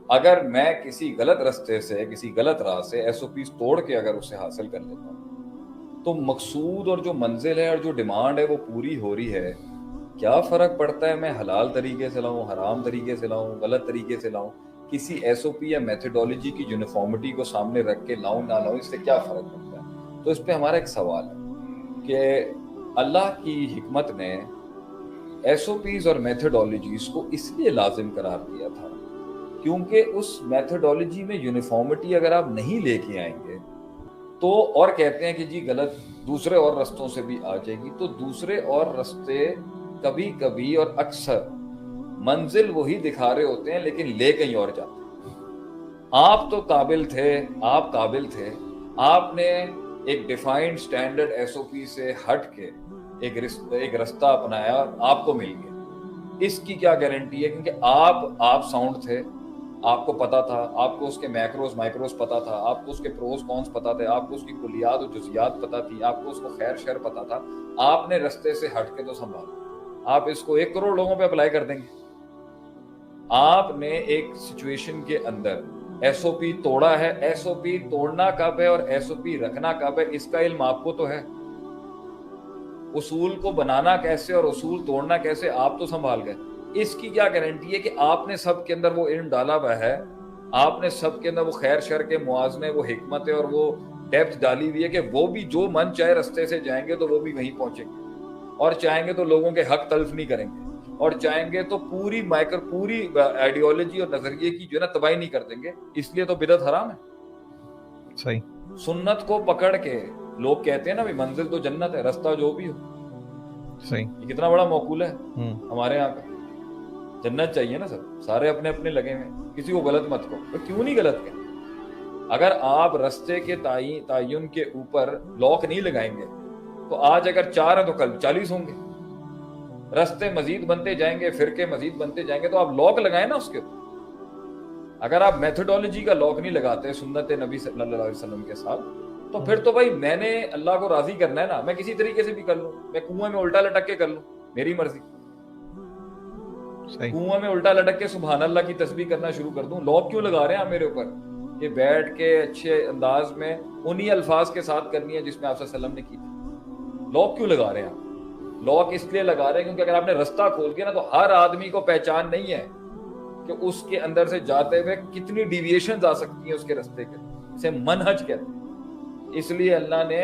اگر میں کسی غلط رستے سے, کسی غلط راہ سے ایس او پیز توڑ کے اگر اسے حاصل کر لیتا ہوں تو مقصود اور جو منزل ہے اور جو ڈیمانڈ ہے وہ پوری ہو رہی ہے. کیا فرق پڑتا ہے میں حلال طریقے سے لاؤں, حرام طریقے سے لاؤں, غلط طریقے سے لاؤں؟ کسی ایس او پی یا میتھڈالوجی کی یونیفارمٹی کو سامنے رکھ کے لاؤں نہ لاؤں, اس سے کیا فرق پڑتا ہے؟ تو اس پہ ہمارا ایک سوال ہے کہ اللہ کی حکمت نے ایس او پیز اور میتھڈالوجیز کو اس لیے لازم قرار دیا تھا کیونکہ اس میتھڈالوجی میں یونیفارمٹی اگر آپ نہیں لے کے آئیں گے تو, اور کہتے ہیں کہ جی غلط دوسرے اور رستوں سے بھی آ جائے گی, تو دوسرے اور رستے کبھی کبھی اور اکثر منزل وہی دکھا رہے ہوتے ہیں لیکن لے کہیں اور جاتے ہیں. آپ تو قابل تھے, آپ نے ایک ڈیفائنڈ سٹینڈرڈ ایس او پی سے ہٹ کے ایک رستہ اپنایا اور آپ کو مل گیا. اس کی کیا گارنٹی ہے؟ کیونکہ آپ ساؤنڈ تھے, آپ کو پتا تھا, آپ کو اس کے میکروز مائکروز پتا تھا, آپ کو اس کے پروز کونس پتا تھے, آپ کو اس کی کلیات و جزیات پتا تھی, آپ کو اس کو خیر شر پتا تھا. آپ نے رستے سے ہٹ کے تو سنبھالا. آپ اس کو 1 کروڑ لوگوں پہ اپلائی کر دیں گے. آپ نے ایک سچویشن کے اندر ایس او پی توڑا ہے. ایس او پی توڑنا کب ہے اور ایس او پی رکھنا کب ہے, اس کا علم آپ کو تو ہے. اصول کو بنانا کیسے اور اصول توڑنا کیسے آپ تو سنبھال گئے. اس کی کیا گارنٹی ہے کہ آپ نے سب کے اندر وہ علم ڈالا ہوا ہے, آپ نے سب کے اندر وہ خیر شر کے موازنے, وہ حکمت اور وہ ڈیپتھ ڈالی ہوئی ہے کہ وہ بھی جو من چاہے رستے سے جائیں گے تو وہ بھی وہیں پہنچیں گے, اور چاہیں گے تو لوگوں کے حق تلف نہیں کریں گے, اور چاہیں گے تو پوری آئیڈیالوجی اور نظریے کی جو ہے نا تباہی نہیں کر دیں گے. اس لیے تو بدعت حرام ہے. صحیح. سنت کو پکڑ کے لوگ کہتے ہیں نا بھی منزل تو جنت ہے, رستہ جو بھی ہو. صحیح. یہ کتنا بڑا موقول ہے ہمارے یہاں پہ. جنت چاہیے نا سب, سارے اپنے اپنے لگے ہوئے, کسی کو غلط مت کہو. کیوں نہیں غلط کہیں؟ اگر آپ رستے کے تعین کے اوپر لاک نہیں لگائیں گے تو آج اگر 4 ہیں تو کل 40 ہوں گے. رستے مزید بنتے جائیں گے, فرقے مزید بنتے جائیں گے, تو آپ لاک لگائیں نا اس کے اوپر. اگر آپ میتھڈالوجی کا لاک نہیں لگاتے سنت نبی صلی اللہ علیہ وسلم کے ساتھ, تو پھر تو بھائی میں نے اللہ کو راضی کرنا ہے نا, میں کسی طریقے سے بھی کر لوں, میں کنویں میں الٹا لٹک کے کر لوں, میری مرضی. کنویں میں الٹا لٹک کے سبحان اللہ کی تسبیح کرنا شروع کر دوں. لاک کیوں لگا رہے ہیں آپ میرے اوپر کہ بیٹھ کے اچھے انداز میں انہی الفاظ کے ساتھ کرنی ہے جس میں آپ صلی اللہ علیہ وسلم نے کی تھی؟ لاک کیوں لگا رہے ہیں آپ؟ لاک اس لیے لگا رہے ہیں کیونکہ اگر آپ نے رستہ کھول دیا نا تو ہر آدمی کو پہچان نہیں ہے کہ اس کے اندر سے جاتے ہوئے کتنی ڈیویشنز آ سکتی ہیں اس کے رستے کے. اسے منہج کہتے ہیں. اس لیے اللہ نے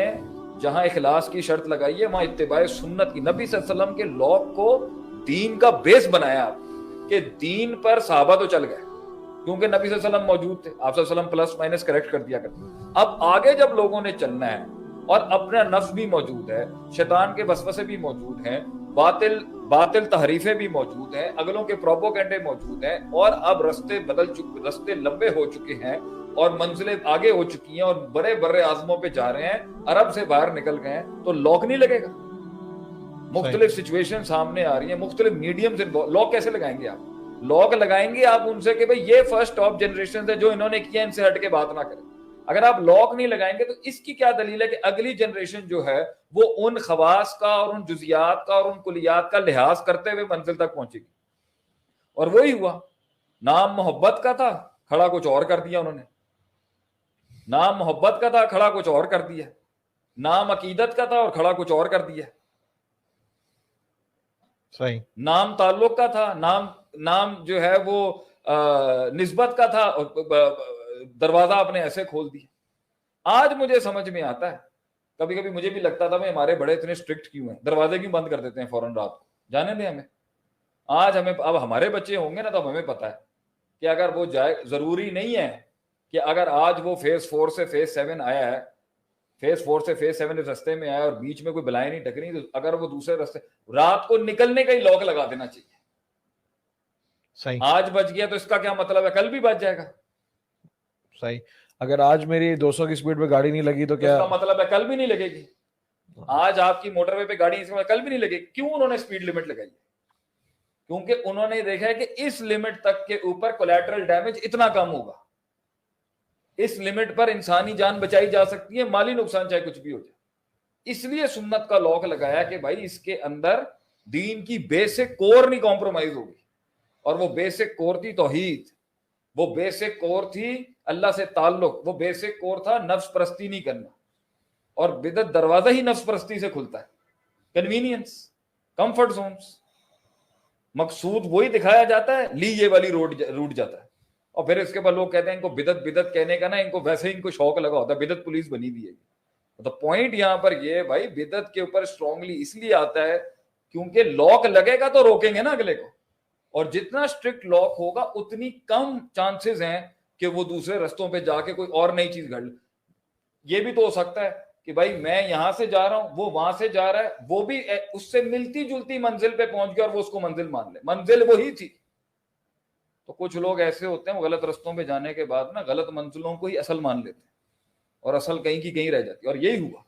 جہاں اخلاص کی شرط لگائی ہے وہاں اتباع سنت کی, نبی صلی اللہ علیہ وسلم کے لاک کو دین کا بیس بنایا آپ, کہ دین پر صحابہ تو چل گئے کیونکہ نبی صلی اللہ علیہ وسلم موجود تھے, آپ صلی اللہ علیہ وسلم پلس مائنس کریکٹ کر دیا کرتے. اب آگے جب لوگوں نے چلنا ہے اور اپنا نفس بھی موجود ہے, شیطان کے وسوسے بھی موجود ہیں, باطل تحریفیں بھی موجود ہیں, اگلوں کے پروپوگنڈے موجود ہیں, اور اب رستے لمبے ہو چکے ہیں اور منزلیں آگے ہو چکی ہیں اور بڑے بڑے عازموں پہ جا رہے ہیں, عرب سے باہر نکل گئے ہیں, تو لاک نہیں لگے گا. مختلف سچویشن سامنے آ رہی ہیں, مختلف میڈیم سے لاک کیسے لگائیں گے آپ؟ لاک لگائیں گے آپ ان سے کہ بھئی یہ فرسٹ ٹاپ جنریشن ہے, جو انہوں نے کیا ان سے ہٹ کے بات نہ کریں. اگر آپ لاک نہیں لگائیں گے تو اس کی کیا دلیل ہے کہ اگلی جنریشن جو ہے وہ ان خواص کا اور ان جزیات کا اور ان کلیات کا لحاظ کرتے ہوئے منزل تک پہنچے گی. اور وہی ہوا, نام محبت کا تھا, کھڑا کچھ اور کر دیا انہوں نے. نام محبت کا تھا, کھڑا کچھ اور کر دیا. نام عقیدت کا تھا اور کھڑا کچھ اور کر دیا. صحیح. نام تعلق کا تھا, نام جو ہے وہ نسبت کا تھا, دروازہ اپنے ایسے کھول دیا. آج مجھے سمجھ میں آتا ہے, کبھی کبھی مجھے بھی لگتا تھا میں ہمارے بڑے اتنے اسٹرکٹ کیوں ہیں, دروازے کیوں بند کر دیتے ہیں فوراً رات کو, جانے دیں ہمیں. آج ہمیں اب ہمارے بچے ہوں گے نا تو ہمیں پتا ہے کہ اگر وہ جائے, ضروری نہیں ہے کہ اگر آج وہ فیز 4 سے فیز 7 آیا ہے, فیز 4 سے فیز 7 رستے میں آیا اور بیچ میں کوئی بلائیں نہیں ٹکری, تو اگر وہ دوسرے رستے, رات کو نکلنے کا ہی لاک لگا دینا چاہیے. صحیح. آج بچ گیا تو اس کا کیا مطلب ہے کل بھی بچ جائے گا. صحیح. اگر آج میری 200 کی سپیڈ پہ گاڑی نہیں لگی تو کیا اس کا مطلب ہے کل بھی نہیں لگے گی. آج آپ کی موٹر وے پہ گاڑی اس کا کل بھی نہیں لگے گی. کیوں انہوں نے سپیڈ لمٹ لگائی؟ کیونکہ انہوں نے دیکھا ہے کہ اس لمٹ تک کے اوپر کولیٹرل ڈیمیج اتنا کم ہوگا, اس لمٹ پر انسانی جان بچائی جا سکتی ہے, مالی نقصان چاہے کچھ بھی ہو جائے. اس لیے سنت کا لاک لگایا کہ بھائی اس کے اندر دین کی بیسک کور نہیں کمپرومائز ہوگی, اور وہ بیسک کور تھی توحید, وہ بیسک کور تھی اللہ سے تعلق, وہ بیسک کور تھا نفس پرستی نہیں کرنا. اور بدعت دروازہ ہی نفس پرستی سے کھلتا ہے, کنوینئنس, کمفرٹ زونس. مقصود وہی دکھایا جاتا ہے, لی یہ والی روٹ جاتا ہے. اور پھر اس کے بعد لوگ کہتے ہیں ان کو بدعت کہنے کا نا, ان کو ویسے ہی ان کو شوق لگا ہوتا ہے, بدعت پولیس بنی دی ہے. تو پوائنٹ یہاں پر یہ بھائی بدعت کے اوپر اسٹرانگلی اس لیے آتا ہے کیونکہ لاک لگے گا تو روکیں گے نا اگلے کو, اور جتنا اسٹرکٹ لاک ہوگا اتنی کم چانسز ہیں کہ وہ دوسرے رستوں پہ جا کے کوئی اور نئی چیز گھڑ لے. یہ بھی تو ہو سکتا ہے کہ بھائی میں یہاں سے جا رہا ہوں, وہ وہاں سے جا رہا ہے, وہ بھی اس سے ملتی جلتی منزل پہ پہنچ گیا اور وہ اس کو منزل مان لے, منزل وہی تھی. تو کچھ لوگ ایسے ہوتے ہیں وہ غلط رستوں پہ جانے کے بعد نا غلط منزلوں کو ہی اصل مان لیتے ہیں, اور اصل کہیں کی کہیں رہ جاتی ہے. اور یہی ہوا,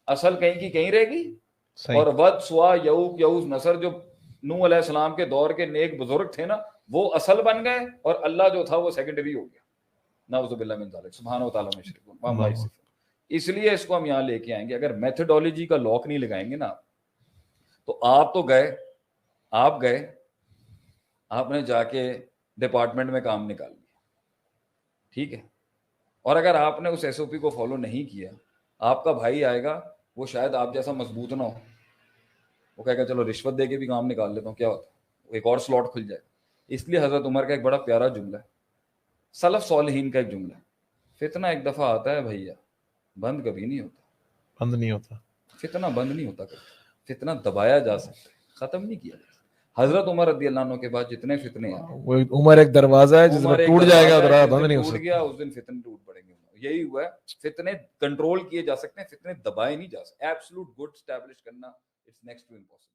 اصل کہیں کی کہیں رہ گئی. اور ود سوا یعوق یعوز نصر جو نوح علیہ السلام کے دور کے نیک بزرگ تھے نا, وہ اصل بن گئے, اور اللہ جو تھا وہ سیکنڈری ہو گیا. نعوذ باللہ من ذالک, سبحانہ و تعالیٰ مشرکون. اس لیے اس کو ہم یہاں لے کے آئیں گے. اگر میتھڈالوجی کا لاک نہیں لگائیں گے نا, تو آپ تو گئے, آپ نے جا کے ڈپارٹمنٹ میں کام نکال لیا, ٹھیک ہے, اور اگر آپ نے اس ایس او پی کو فالو نہیں کیا, آپ کا بھائی آئے گا, وہ شاید آپ جیسا مضبوط نہ ہو, وہ کہے گا چلو رشوت دے کے بھی کام نکال لیتا ہوں, کیا ہوتا ہے, ایک اور سلاٹ کھل جائے. اس لیے حضرت عمر کا ایک بڑا پیارا جملہ ہے, سلف صالحین کا ایک جملہ ہے, فتنہ ایک دفعہ آتا ہے بھیا, بند کبھی نہیں ہوتا. فتنہ بند نہیں ہوتا کبھی, فتنہ دبایا جا سکتا ہے, ختم نہیں کیا جا سکتا. حضرت عمر رضی اللہ عنہ کے بعد جتنے فتنے ہیں, عمر ایک دروازہ ہے جس میں ٹوٹ جائے گا, بند نہیں ہو سکتا. ٹوٹ گیا اس دن فتنے ٹوٹ پڑیں گے. یہی ہوا ہے, فتنے کنٹرول کیے جا سکتے ہیں, فتنے دبائے نہیں جا سکتے. ایبسولوٹ گڈ اسٹیبلش کرنا اٹس نیکسٹ ٹو امپاسبل.